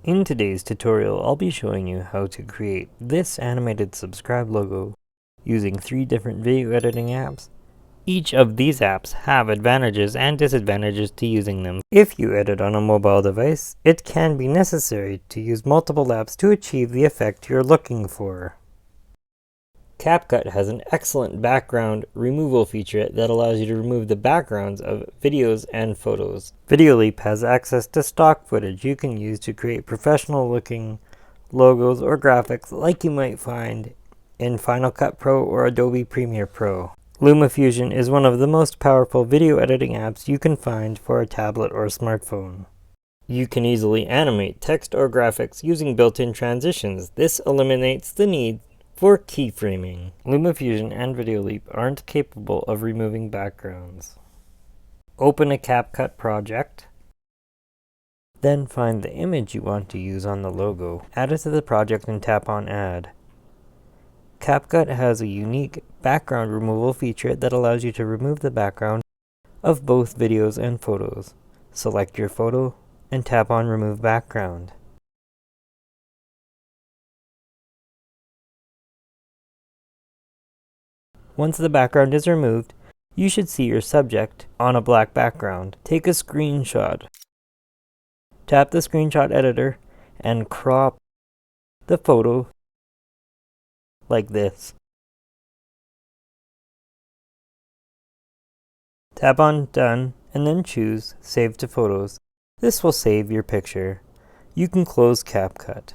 In today's tutorial, I'll be showing you how to create this animated subscribe logo using 3 different video editing apps. Each of these apps have advantages and disadvantages to using them. If you edit on a mobile device, it can be necessary to use multiple apps to achieve the effect you're looking for. CapCut has an excellent background removal feature that allows you to remove the backgrounds of videos and photos. Videoleap has access to stock footage you can use to create professional looking logos or graphics like you might find in Final Cut Pro or Adobe Premiere Pro. LumaFusion is one of the most powerful video editing apps you can find for a tablet or smartphone. You can easily animate text or graphics using built-in transitions. This eliminates the need for keyframing. LumaFusion and Videoleap aren't capable of removing backgrounds. Open a CapCut project. Then find the image you want to use on the logo. Add it to the project and tap on Add. CapCut has a unique background removal feature that allows you to remove the background of both videos and photos. Select your photo and tap on Remove Background. Once the background is removed, you should see your subject on a black background. Take a screenshot. Tap the screenshot editor and crop the photo like this. Tap on Done and then choose Save to Photos. This will save your picture. You can close CapCut.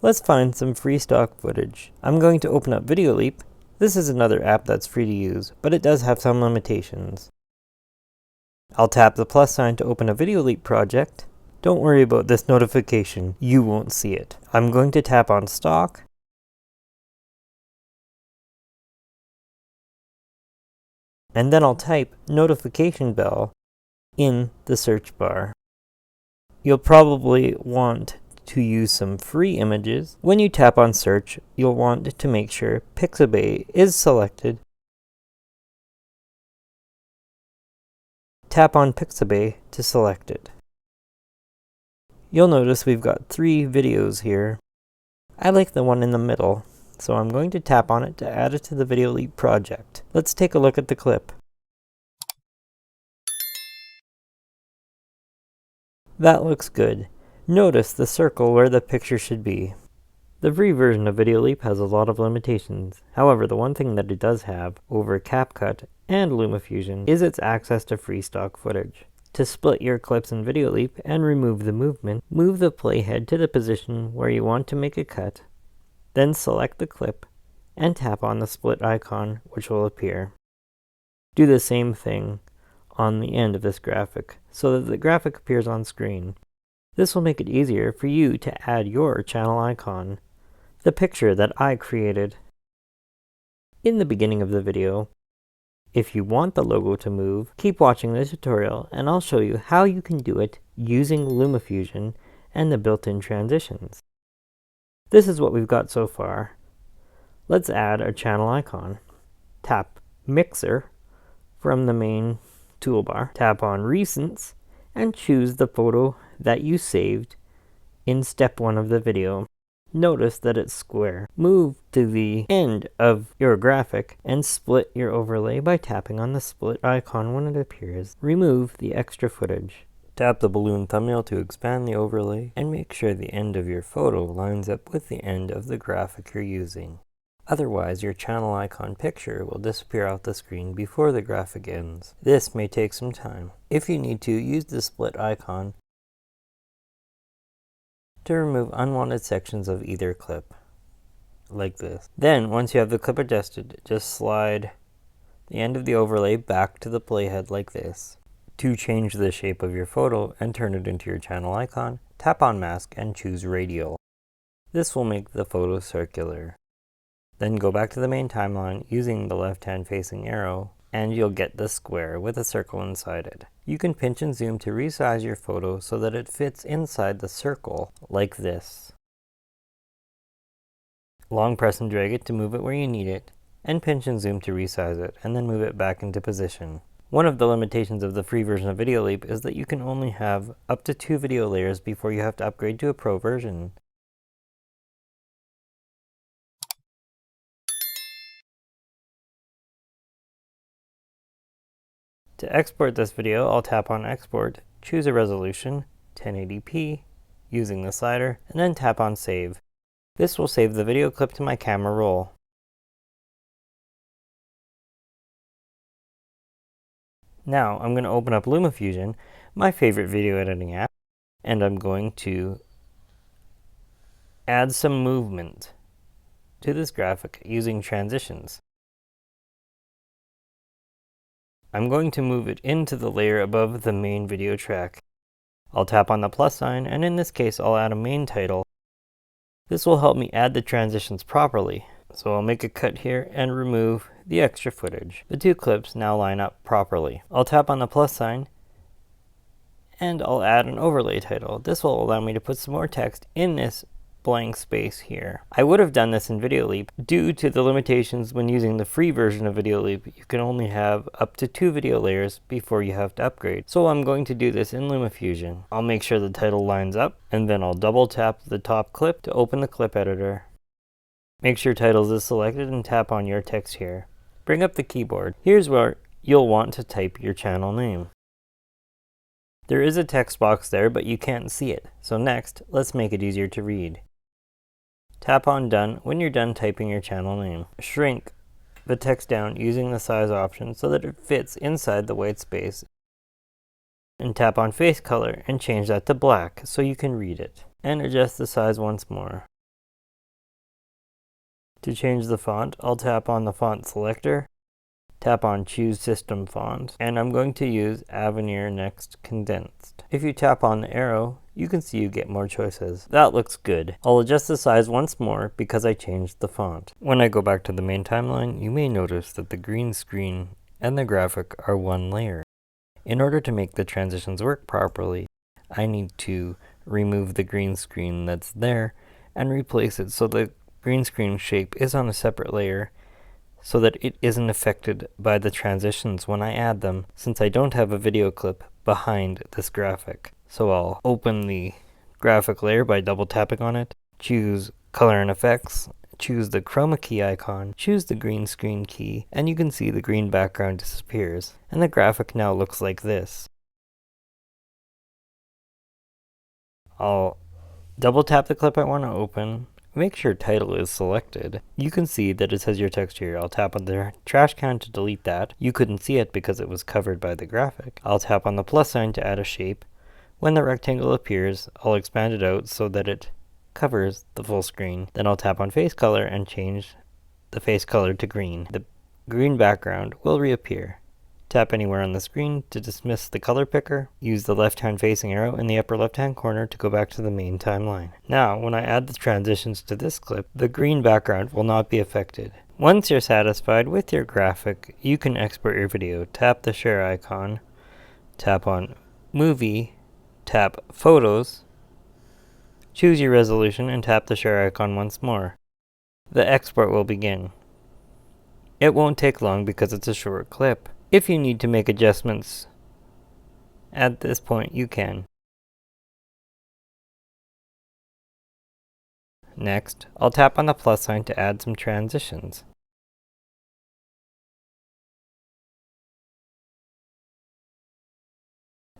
Let's find some free stock footage. I'm going to open up Videoleap. This is another app that's free to use, but it does have some limitations. I'll tap the plus sign to open a Videoleap project. Don't worry about this notification, you won't see it. I'm going to tap on Stock. And then I'll type Notification Bell in the search bar. You'll probably want to use some free images. When you tap on search, you'll want to make sure Pixabay is selected. Tap on Pixabay to select it. You'll notice we've got 3 videos here. I like the one in the middle, so I'm going to tap on it to add it to the Videoleap project. Let's take a look at the clip. That looks good. Notice the circle where the picture should be. The free version of Videoleap has a lot of limitations. However, the one thing that it does have over CapCut and LumaFusion is its access to free stock footage. To split your clips in Videoleap and remove the movement, move the playhead to the position where you want to make a cut, then select the clip and tap on the split icon, which will appear. Do the same thing on the end of this graphic so that the graphic appears on screen. This will make it easier for you to add your channel icon, the picture that I created in the beginning of the video. If you want the logo to move, keep watching the tutorial and I'll show you how you can do it using LumaFusion and the built-in transitions. This is what we've got so far. Let's add a channel icon. Tap Mixer from the main toolbar, tap on Recents, and choose the photo that you saved in step 1 of the video. Notice that it's square. Move to the end of your graphic and split your overlay by tapping on the split icon when it appears. Remove the extra footage. Tap the balloon thumbnail to expand the overlay and make sure the end of your photo lines up with the end of the graphic you're using. Otherwise, your channel icon picture will disappear off the screen before the graphic ends. This may take some time. If you need to, use the split icon to remove unwanted sections of either clip, like this. Then, once you have the clip adjusted, just slide the end of the overlay back to the playhead like this. To change the shape of your photo and turn it into your channel icon, tap on Mask and choose Radial. This will make the photo circular. Then go back to the main timeline using the left-hand facing arrow, and you'll get the square with a circle inside it. You can pinch and zoom to resize your photo so that it fits inside the circle, like this. Long press and drag it to move it where you need it, and pinch and zoom to resize it, and then move it back into position. One of the limitations of the free version of Videoleap is that you can only have up to 2 video layers before you have to upgrade to a pro version. To export this video, I'll tap on Export, choose a resolution, 1080p, using the slider, and then tap on Save. This will save the video clip to my camera roll. Now I'm going to open up LumaFusion, my favorite video editing app, and I'm going to add some movement to this graphic using transitions. I'm going to move it into the layer above the main video track. I'll tap on the plus sign, and in this case I'll add a main title. This will help me add the transitions properly. So I'll make a cut here and remove the extra footage. The 2 clips now line up properly. I'll tap on the plus sign and I'll add an overlay title. This will allow me to put some more text in this blank space here. I would have done this in Videoleap. Due to the limitations when using the free version of Videoleap, you can only have up to 2 video layers before you have to upgrade. So I'm going to do this in LumaFusion. I'll make sure the title lines up, and then I'll double tap the top clip to open the clip editor. Make sure Titles is selected and tap on your text here. Bring up the keyboard. Here's where you'll want to type your channel name. There is a text box there, but you can't see it. So next, let's make it easier to read. Tap on Done when you're done typing your channel name. Shrink the text down using the size option so that it fits inside the white space. And tap on Face Color and change that to black so you can read it. And adjust the size once more. To change the font, I'll tap on the font selector, tap on Choose System Font, and I'm going to use Avenir Next Condensed. If you tap on the arrow, you can see you get more choices. That looks good. I'll adjust the size once more because I changed the font. When I go back to the main timeline, you may notice that the green screen and the graphic are one layer. In order to make the transitions work properly, I need to remove the green screen that's there and replace it so the green screen shape is on a separate layer so that it isn't affected by the transitions when I add them, since I don't have a video clip behind this graphic. So I'll open the graphic layer by double tapping on it, choose Color and Effects, choose the chroma key icon, choose the green screen key, and you can see the green background disappears, and the graphic now looks like this. I'll double tap the clip I want to open. Make sure title is selected. You can see that it says your text here. I'll tap on the trash can to delete that. You couldn't see it because it was covered by the graphic. I'll tap on the plus sign to add a shape. When the rectangle appears, I'll expand it out so that it covers the full screen. Then I'll tap on face color and change the face color to green. The green background will reappear. Tap anywhere on the screen to dismiss the color picker. Use the left-hand facing arrow in the upper left-hand corner to go back to the main timeline. Now, when I add the transitions to this clip, the green background will not be affected. Once you're satisfied with your graphic, you can export your video. Tap the share icon, tap on Movie, tap Photos, choose your resolution, and tap the share icon once more. The export will begin. It won't take long because it's a short clip. If you need to make adjustments at this point, you can. Next, I'll tap on the plus sign to add some transitions.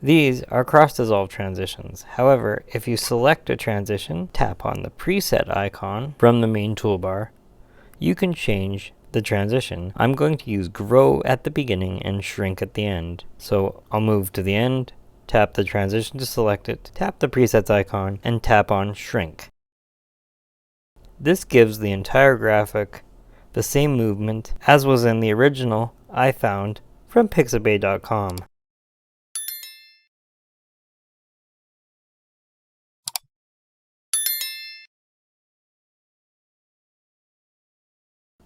These are cross-dissolve transitions. However, if you select a transition, tap on the preset icon from the main toolbar, you can change the transition. I'm going to use grow at the beginning and shrink at the end. So I'll move to the end, tap the transition to select it, tap the presets icon, and tap on shrink. This gives the entire graphic the same movement as was in the original I found from pixabay.com.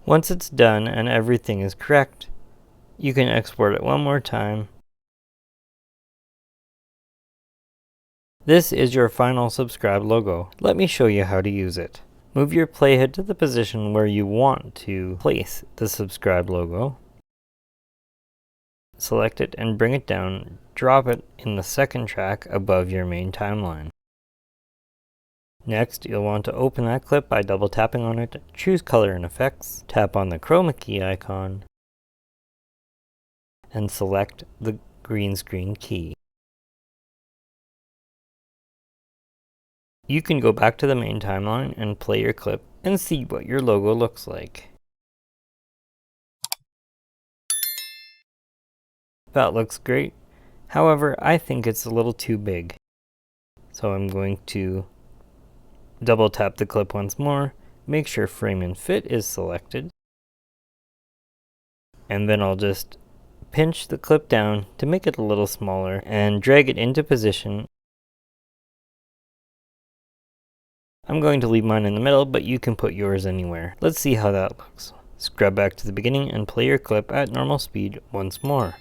Once it's done and everything is correct, you can export it one more time. This is your final subscribe logo. Let me show you how to use it. Move your playhead to the position where you want to place the subscribe logo. select it and bring it down, drop it in the second track above your main timeline. Next, you'll want to open that clip by double tapping on it, choose Color and Effects, tap on the chroma key icon, and select the green screen key. You can go back to the main timeline and play your clip and see what your logo looks like. That looks great. However, I think it's a little too big. So I'm going to double tap the clip once more, make sure Frame and Fit is selected, and then I'll just pinch the clip down to make it a little smaller and drag it into position. I'm going to leave mine in the middle, but you can put yours anywhere. Let's see how that looks. Scrub back to the beginning and play your clip at normal speed once more.